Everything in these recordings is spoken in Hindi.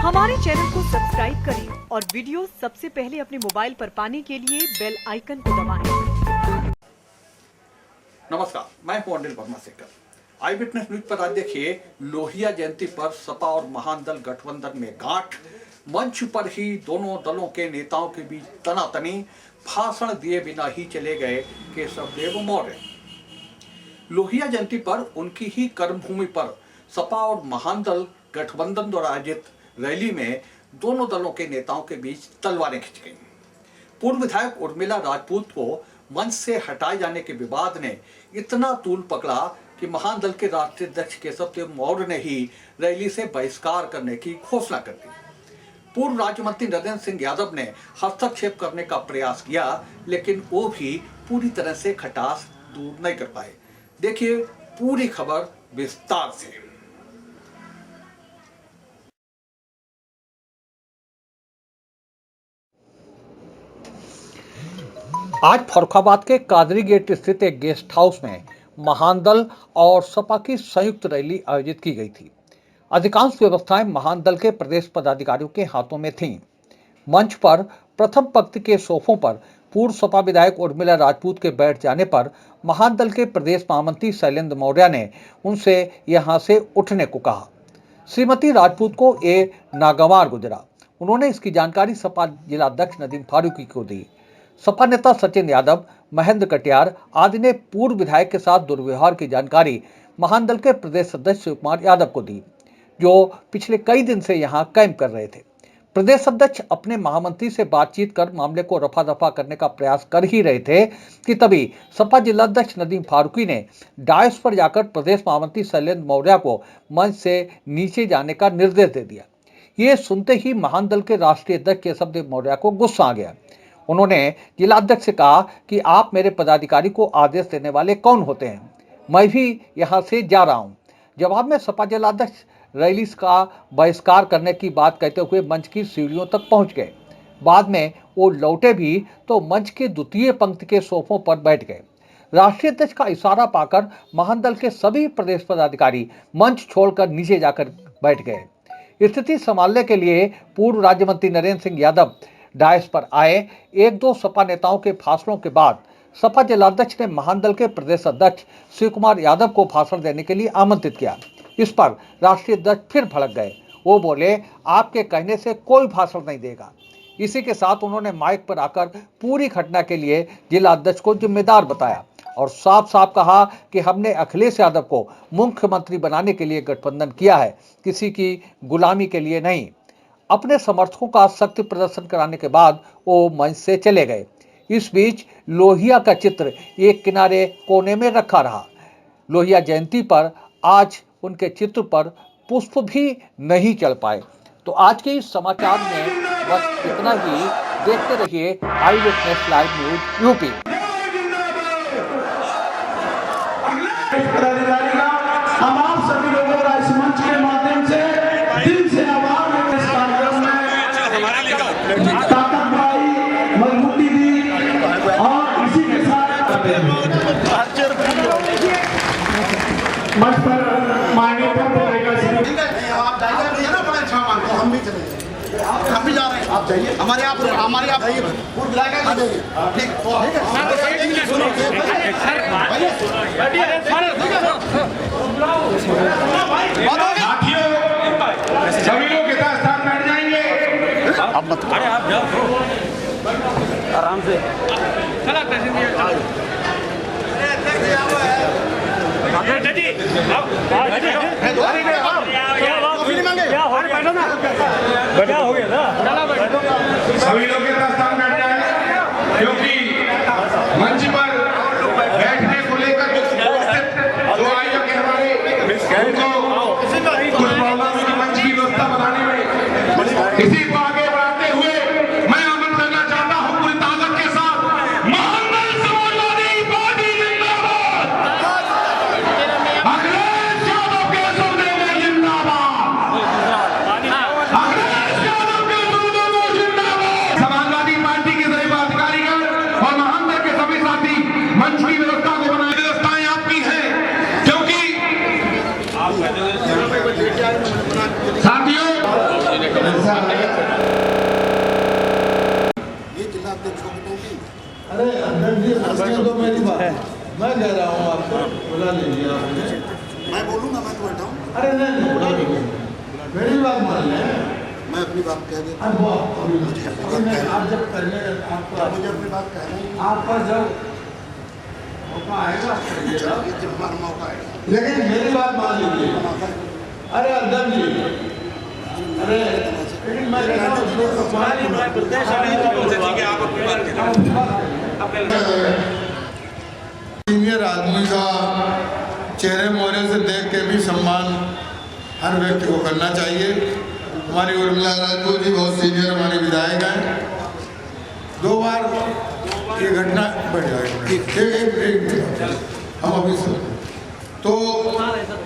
हमारे चैनल को सब्सक्राइब करें और वीडियो सबसे पहले अपने मोबाइल पर पाने के लिए बेल आइकन को दबाएं। नमस्कार, मैं हूं अनिल वर्मा शेखर। आई विटनेस न्यूज पर आज देखिए, लोहिया जयंती पर सपा और महान दल गठबंधन में गांठ। मंच पर ही दोनों दलों के नेताओं के बीच तनातनी। भाषण दिए बिना ही चले गए केशवदेव मौर्य। लोहिया जयंती पर उनकी ही कर्मभूमि पर सपा और महान दल गठबंधन द्वारा आयोजित रैली में दोनों दलों के नेताओं के बीच तलवारें खिंच गईं। पूर्व विधायक उर्मिला राजपूत को मंच से हटाए जाने के विवाद ने इतना तूल पकड़ा कि महान दल के राष्ट्रीय अध्यक्ष केशवदेव मौर्य ने ही रैली से बहिष्कार करने की घोषणा कर दी। पूर्व राज्य मंत्री नरेंद्र सिंह यादव ने हस्तक्षेप करने का प्रयास किया, लेकिन वो भी पूरी तरह से खटास दूर नहीं कर पाए। देखिए पूरी खबर विस्तार से। आज फर्रुखाबाद के कादरी गेट स्थित एक गेस्ट हाउस में महान दल और सपा की संयुक्त रैली आयोजित की गई थी। अधिकांश व्यवस्थाएं महान दल के प्रदेश पदाधिकारियों के हाथों में थीं। मंच पर प्रथम पंक्ति के सोफों पर पूर्व सपा विधायक उर्मिला राजपूत के बैठ जाने पर महान दल के प्रदेश महामंत्री शैलेंद्र मौर्य ने उनसे यहां से उठने को कहा। श्रीमती राजपूत को ये नागवार गुजरा। उन्होंने इसकी जानकारी सपा जिला अध्यक्ष नदीम फारूकी को दी। सपा नेता सचिन यादव, महेंद्र कटियार आदि ने पूर्व विधायक के साथ दुर्व्यवहार की जानकारी महान दल के प्रदेश अध्यक्ष शिव कुमार यादव को दी, जो पिछले कई दिन से यहां कैंप कर रहे थे। प्रदेश अध्यक्ष अपने महामंत्री से बातचीत कर मामले को रफा दफा करने का प्रयास कर ही रहे थे कि तभी सपा जिला अध्यक्ष नदीम फारूकी ने डायस पर जाकर प्रदेश महामंत्री शैलेंद्र मौर्य को मंच से नीचे जाने का निर्देश दे दिया। ये सुनते ही महान दल के राष्ट्रीय अध्यक्ष केशवदेव मौर्य को गुस्सा आ गया। उन्होंने जिला अध्यक्ष से कहा कि आप मेरे पदाधिकारी को आदेश देने वाले कौन होते हैं? मैं भी यहां से जा रहा हूं। जवाब में सपा जिला अध्यक्ष रैली का बहिष्कार करने की बात कहते हुए मंच की सीढ़ियों तक पहुंच गए। बाद में वो लौटे भी तो मंच के द्वितीय पंक्ति के सोफों पर बैठ गए। राष्ट्रीय अध्यक्ष का इशारा पाकर महान दल के सभी प्रदेश पदाधिकारी मंच छोड़कर नीचे जाकर बैठ गए। स्थिति संभालने के लिए पूर्व राज्य मंत्री नरेंद्र सिंह यादव डायस पर आए। एक दो सपा नेताओं के भाषणों के बाद सपा जिलाध्यक्ष ने महान दल के प्रदेश अध्यक्ष शिव कुमार यादव को भाषण देने के लिए आमंत्रित किया। इस पर राष्ट्रीय अध्यक्ष फिर भड़क गए। वो बोले, आपके कहने से कोई भाषण नहीं देगा। इसी के साथ उन्होंने माइक पर आकर पूरी घटना के लिए जिला अध्यक्ष को जिम्मेदार बताया और साफ साफ कहा कि हमने अखिलेश यादव को मुख्यमंत्री बनाने के लिए गठबंधन किया है, किसी की गुलामी के लिए नहीं। अपने समर्थकों का शक्ति प्रदर्शन कराने के बाद वो मंच से चले गए। इस बीच लोहिया का चित्र एक किनारे कोने में रखा रहा। लोहिया जयंती पर आज उनके चित्र पर पुष्प भी नहीं चढ़ पाए। तो आज के इस समाचार में बस इतना ही। देखते रहिए आई विटनेस लाइव न्यूज यूपी। हम आप सभी लोगों का इस मंच के माध्यम से दिल से आभार व्यक्त इस कार्यक्रम में ताकत भाई मजबूती दी और इसी के साथ मंच पर माननीय हम भी जा रहे हैं। आप जाइए, हमारे आप जाइए, पूर्व विधायक आ जाइए। ठीक साथियों, सभी लोग के साथ साथ बैठ जाएंगे। अब मत, अरे आप जाओ आराम से। क्या हो गया था? सभी लोग के साथ साथ बैठ जाएंगे, क्योंकि मंच पर बैठने को लेकर जो आयोजक है हमारे, उनको कुछ प्रॉब्लम की मंच की व्यवस्था बनाने में, इसी को आगे बढ़ाते हुए मैं आमंत्रण करना चाहता हूं पूरी ताकत के साथ महान दल समाजवादी पार्टी जिंदाबाद, अखिलेश यादव के सुनने जिंदाबाद, अखिलेश यादव के सुनने जिंदाबाद। समाजवादी पार्टी के सभी पदाधिकारीगण और महान दल के सभी साथी मंच की व्यवस्था को बनाए। व्यवस्थाएं आपकी हैं, क्योंकि साथियों मैं कह रहा हूँ आपको बुला लीजिए आप मुझे। मैं बोलूँगा, मैं तो बैठा हूँ। अरे नहीं बुला लीजिए, मेरी बात मान लें। मैं अपनी बात कह देता अब हूँ। आप जब करने आपको मुझे अपनी बात कहना है। आपका जब मौका आएगा आप करिएगा। चलिए, जब हमारा मौका आएगा। लेकिन मेरी बात मान लीजिए। अरे अध्यक्ष जी, अरे लेकिन मैं कहता हूँ सीनियर आदमी का चेहरे मोहरे से देख के भी सम्मान हर व्यक्ति को करना चाहिए। हमारी उर्मिला राजपूत जी बहुत सीनियर हमारे विधायक हैं। 2 बार ये घटना बढ़ जाएगी। हम अभी से तो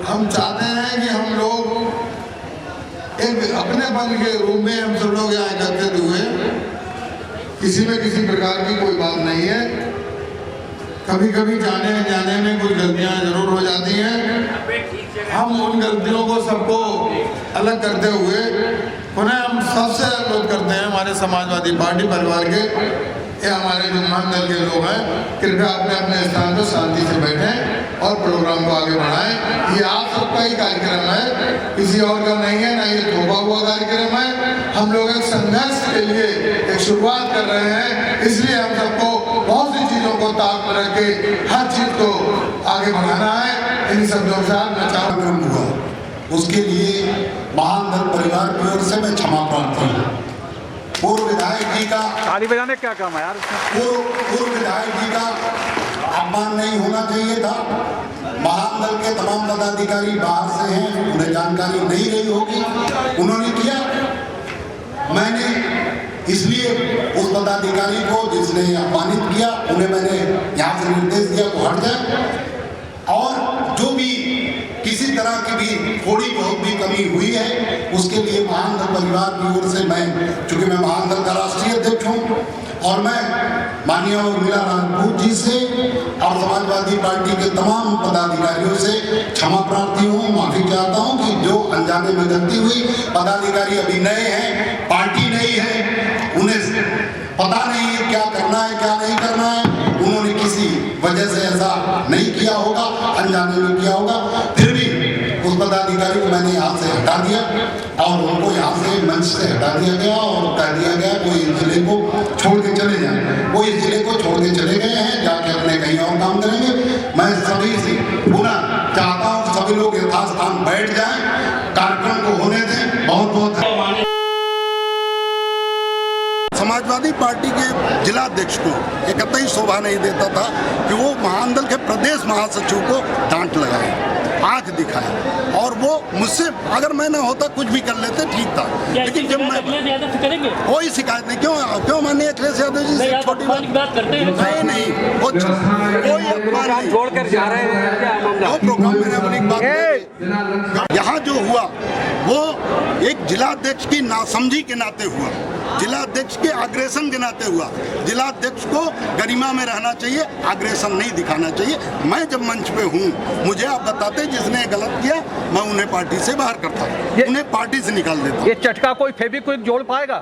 हम चाहते हैं कि हम लोग एक अपने पन के रूप में हम सब लोग यहाँ एकत्रित हुए। किसी में किसी प्रकार की कोई बात नहीं है। कभी कभी जाने जाने में कुछ गलतियाँ जरूर हो जाती हैं। हम उन गलतियों को सबको अलग करते हुए पुनः हम सबसे अनुरोध करते हैं हमारे समाजवादी पार्टी परिवार के ये हमारे जो महामंडल के लोग हैं, कृपया अपने अपने स्थान पर शांति से बैठें और प्रोग्राम को आगे बढ़ाएं। ये आप सबका ही कार्यक्रम है, किसी और का नहीं है, ना ये थोपा हुआ कार्यक्रम है। हम लोग एक संघर्ष के लिए एक शुरुआत कर रहे हैं, इसलिए हम सबको बहुत सी चीजों को ताक में रख के हर चीज को आगे बढ़ाना है। इन शब्दों के साथ मैं कार्यक्रम हुआ, उसके लिए महामंडल परिवार की ओर से मैं क्षमा प्रार्थी हूँ। पूर्व विधायक जी का ताली बजाने क्या काम है यार? पूर्व विधायक जी का अपमान नहीं होना चाहिए था। महामंडल के तमाम पदाधिकारी बाहर से हैं, उन्हें जानकारी नहीं रही होगी, उन्होंने किया। मैंने इसलिए उस पदाधिकारी को जिसने अपमानित किया उन्हें मैंने यहाँ से निर्देश दिया को हट जाए, और जो भी किसी तरह की भी थोड़ी बहुत भी कमी हुई है उसके लिए महामंडल परिवार की ओर से मैं, चूंकि मैं महामंडल का राष्ट्रीय अध्यक्ष हूँ और मैं माननीय उर्मिला राजपूत जी से और समाजवादी पार्टी के तमाम पदाधिकारियों से क्षमा प्रार्थी हूँ, माफी चाहता हूँ कि जो अनजाने में गलती हुई। पदाधिकारी अभी नए हैं, पार्टी नई है, उन्हें पता नहीं है क्या करना है क्या नहीं करना है। उन्होंने किसी वजह से ऐसा नहीं किया होगा, अनजाने में किया होगा। फिर भी उस पदाधिकारी को मैंने यहाँ से हटा दिया और उनको यहाँ से मंच से हटा दिया गया और कह दिया गया वो इस जिले को छोड़ के चले जाए। वो इस जिले को छोड़ के चले गए हैं, जाके अपने कहीं और काम करेंगे। मैं सभी से पुनः चाहता हूँ सभी लोग यथास्थान बैठ जाएं, कार्यक्रम को होने दें। बहुत बहुत समाजवादी पार्टी के जिलाध्यक्ष को ये कतई शोभा नहीं देता था कि वो महामंडल के प्रदेश महासचिव को डांट लगाए, आंख दिखाए, और वो मुझसे अगर मैं ना होता कुछ भी कर लेते ठीक था। लेकिन जब मैं कोई शिकायत नहीं, क्यों माननीय अखिलेश यादव जी से छोटी बात करते हैं? नहीं वो कोई जोड़ कर जा रहे हैं वो प्रोग्राम मैंने अपनी बात यहाँ जो हुआ वो एक जिलाध्यक्ष की नासमझी के नाते हुआ, जिलाध्यक्ष के अग्रेसन के नाते हुआ। जिलाध्यक्ष को गरिमा में रहना चाहिए, अग्रेसन नहीं दिखाना चाहिए। मैं जब मंच पे हूँ मुझे आप बताते जिसने गलत किया मैं उन्हें पार्टी से बाहर करता, उन्हें पार्टी से निकाल देता। ये चटका कोई फेविक्विक जोड़ पाएगा?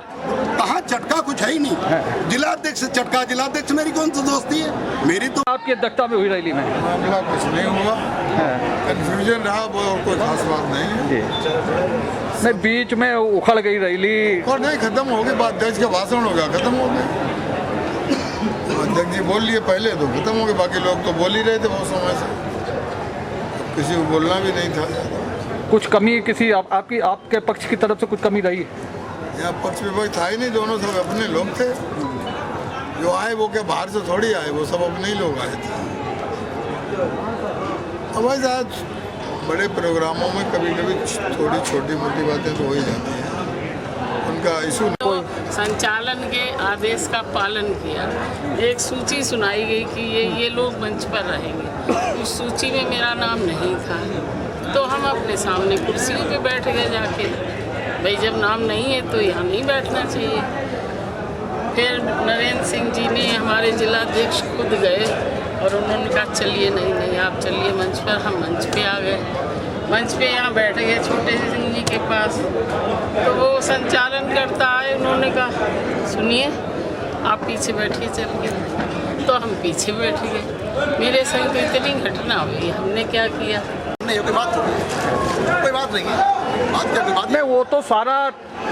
कहाँ चटका, कुछ है ही नहीं। जिलाध्यक्ष से चटका, जिलाध्यक्ष मेरी कौन सी दोस्ती है? मेरी तो आपकी अध्यक्षता में हुई रैली में मामला कुछ नहीं हुआ, कंफ्यूजन रहा, वो कोई खास बात नहीं। नहीं, बीच में उखड़ गई रैली और नहीं, खत्म हो गई बात। अध्यक्ष का भाषण हो गया, खत्म हो गया। अध्यक्ष जी बोल लिए पहले तो खत्म हो गए, बाकी लोग तो बोल ही रहे थे बहुत समय से, किसी को बोलना भी नहीं था। कुछ कमी किसी आपके पक्ष की तरफ से कुछ कमी रही? यहाँ पक्ष विपक्ष था ही नहीं, दोनों सब अपने लोग थे। जो आए वो क्या बाहर से थोड़ी आए, वो सब अपने ही लोग आए थे। अब आज बड़े प्रोग्रामों में कभी कभी थोड़ी छोटी मोटी बातें तो हो ही जाती हैं, उनका इशू। तो संचालन के आदेश का पालन किया। एक सूची सुनाई गई कि ये लोग मंच पर रहेंगे, उस सूची में मेरा नाम नहीं था, तो हम अपने सामने कुर्सियों पे बैठ गए जाके। भाई जब नाम नहीं है तो यहाँ नहीं बैठना चाहिए। फिर नरेंद्र सिंह जी ने, हमारे जिलाध्यक्ष खुद गए और उन्होंने कहा चलिए, नहीं आप चलिए मंच पर। हम मंच पे आ गए, मंच पे यहाँ बैठ गए छोटे सिंह जी के पास। तो वो संचालन करता है, उन्होंने कहा सुनिए आप पीछे बैठिए चल के। तो हम पीछे बैठ गए। मेरे संग तो इतनी घटना हुई, हमने क्या किया? नहीं, कोई बात नहीं है, बात क्या, कोई बात नहीं, वो तो सारा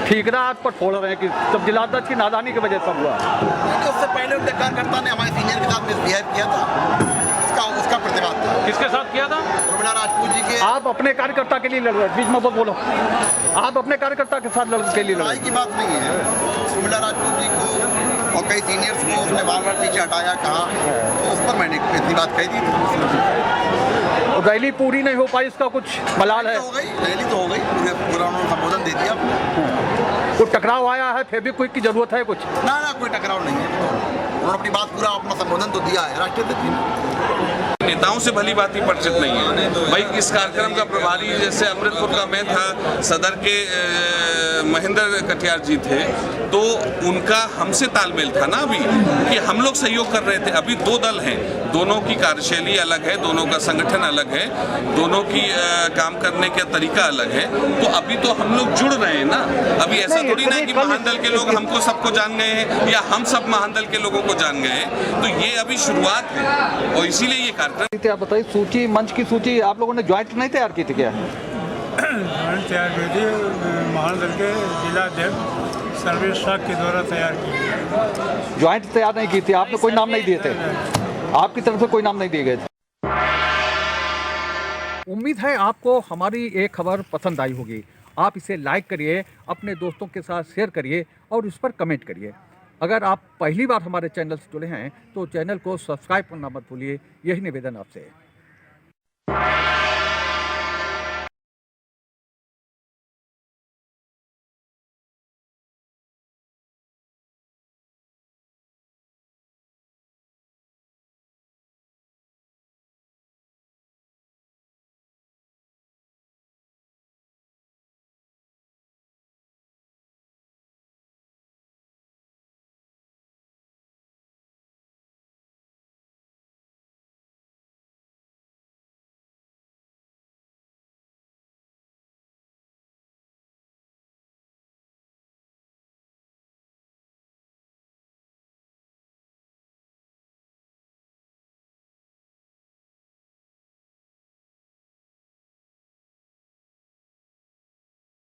ठीकरा आप पर छोड़ रहे हैं कि तब जिलाध्यक्ष की नादानी की वजह से हुआ। नहीं। उससे पहले उनके कार्यकर्ता ने हमारे सीनियर के साथ मिसबिहेव किया था, उसका प्रतिवाद था। किसके साथ किया था? उर्मिला राजपूत जी के। आप अपने कार्यकर्ता के लिए लड़ रहे हैं, बीच में बोलो। आप अपने कार्यकर्ता के साथ के लिए लड़ रहे लड़ाई की बात नहीं है। उर्मिला राजपूत जी को और कई सीनियर्स को उसने बार बार पीछे हटाया, कहा, तो उस पर मैंने इतनी बात कही थी। रैली पूरी नहीं हो पाई, इसका कुछ मलाल है? रैली तो हो गई, पूरा उन्होंने संबोधन दे दिया। कुछ टकराव आया है? फेविक्विक की जरूरत है कुछ? ना, कोई टकराव नहीं है। उन्होंने अपनी बात पूरा अपना संबोधन तो दिया है। राष्ट्रीय नेताओं से भली बात ही परिचित नहीं है भाई। इस कार्यक्रम का प्रभारी जैसे अमृतपुर का मैं था, सदर के महेंद्र कटियार जी थे, तो उनका हमसे तालमेल था ना अभी कि हम लोग सहयोग कर रहे थे। अभी दो दल हैं, दोनों की कार्यशैली अलग है, दोनों का संगठन अलग है, दोनों की काम करने का तरीका अलग है। तो अभी तो हम लोग जुड़ रहे हैं ना। अभी ऐसा थोड़ी ना है कि महानदल के लोग हमको सबको जान गए हैं या हम सब महानदल के लोगों को जान गए हैं। तो ये अभी शुरुआत है और इसीलिए ये कार्यक्रम। आप बताइए, सूची, मंच की सूची आप लोगों ने ज्वाइंट नहीं तैयार की थी क्या? ज्वाइंट तैयार की थी, महानदल के जिला अध्यक्ष सर्वेश शाह के द्वारा तैयार की। ज्वाइंट तैयार नहीं की थी आपने? कोई नाम नहीं दिए थे आपकी तरफ से? कोई नाम नहीं दिए गए थे? उम्मीद है आपको हमारी ये खबर पसंद आई होगी। आप इसे लाइक करिए, अपने दोस्तों के साथ शेयर करिए और उस पर कमेंट करिए। अगर आप पहली बार हमारे चैनल से जुड़े हैं तो चैनल को सब्सक्राइब करना मत भूलिए। यही निवेदन आपसे है।